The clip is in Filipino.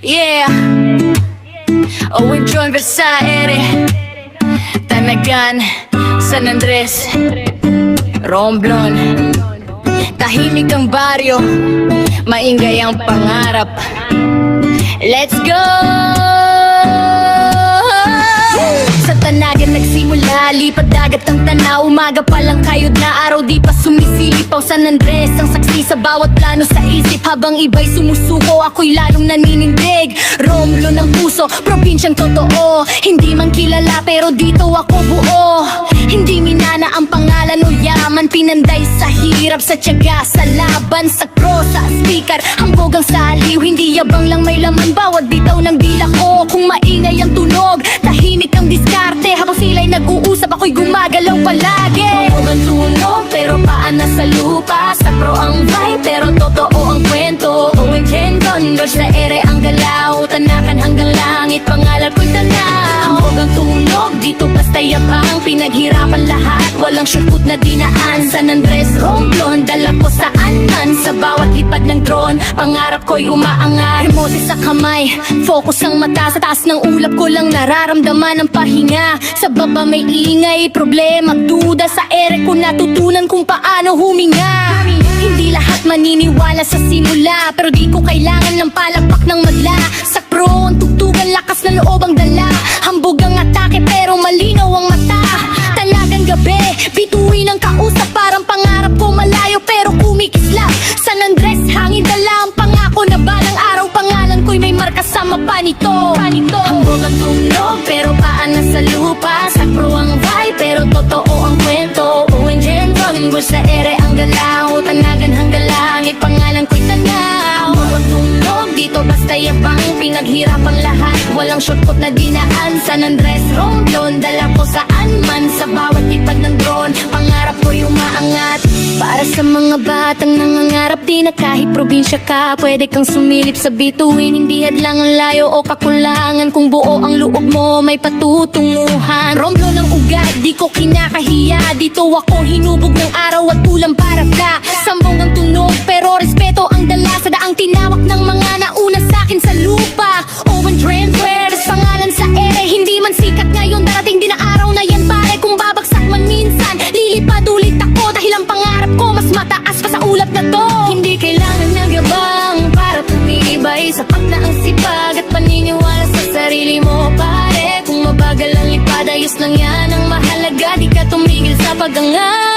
Yeah. Owen John Versaere, Tanagan, San Andres, Romblon. Tahimik ang baryo, maingay ang pangarap. Let's go! Sa Tanagan nagsimula, lipat dagat ang tanaw. Umaga pa lang kayod na araw, di pa sumisilipaw. San Andres ang saksi sa bawat plano sa isip. Habang iba'y sumusuko, ako'y lalong naninindig. Romlo ng puso, probinsyang totoo. Hindi man kilala pero dito ako buo. Hindi minana ang pangalan o yaman, pinanday sa hirap, sa tiyaga, sa laban, sa cross, sa speaker, hambog ang saliw. Hindi yabang lang may laman, bawat bitaw ng dila ko. Kung maingay ang tunog, tahimik ang diskarte. Habang sila'y nag-uusap, ako'y gumagalaw palagi. Hambog ang tunog, pero paan na sa lupa. Sakro ang vibe, pero totoo ang kwento. Owen Gendon, Versaere ang galaw. Tanakan hanggang langit, pangalan ko'y tanaw. Hambog ang tunog, dito basta yabang. Pinaghirapan lahat, walang shortcut na dinaan. San Andres, Romblon, dala ko saan man. Sa bawat lipad ng drone, pangarap ko'y umaangat. Remote sa kamay, focus ang mata. Sa taas ng ulap ko lang nararamdaman ang pahinga. Sa baba may ingay, problema, duda. Sa ere ko natutunan kung paano huminga. Hindi lahat maniniwala sa simula, pero di ko kailangan ng palakpak ng madla. Sa pro, ang tugtugan, lakas ng loob ang dala. Hambog ang atake, pero malinaw ang mata. Talagang gabi, bituin ang kausap. Parang pangarap ko malayo, pero kumikislap. San Andres, hangin dala ang pangako na balang araw. Pangalan ko'y may marka sa mapa nito. Hambog ang tunog, pero paan na sa lupa. Sakro ang vibe, pero totoo ang kwento. Owen Gendon, Versaere ang galaw. Tanagan hanggang langit, pangalan ko'y tanaw. Hambog ang tunog, dito basta yabang. Pinaghirapan lahat, walang shortcut na dinaan. San Andres, Romblon, dala ko saan man. Sa bawat lipad ng drone, pangarap ko'y umaangat. Para sa mga batang nangangarap, di na kahit probinsya ka, pwede kang sumilip sa bituin. Hindi hadlang ang layo o kakulangan, kung buo ang loob mo, may patutunguhan. Romblon ng ugat, di ko kinakahiya. Dito ako hinubog ng araw at ulam para ka. Sambong ang tunog, pero respeto ang dala. Sa daang tinawak ng mga nauna sa'kin sa lupa. Owen Trendwears, pangalan sa ere. Hindi man sikat ngayon, darating din ang araw na yan pare. Kung babagsak man minsan, lilipad ulit ako. Dahil ang pangarap ko mas mataas pa sa ulap na to. Hindi kailangan ng yabang para tumibay. Sapat na ang sipag at paniniwala sa sarili mo pare. Kung mabagal ang lipad, ayos lang yan. Ang mahalaga, di ka tumigil sa pag-angat.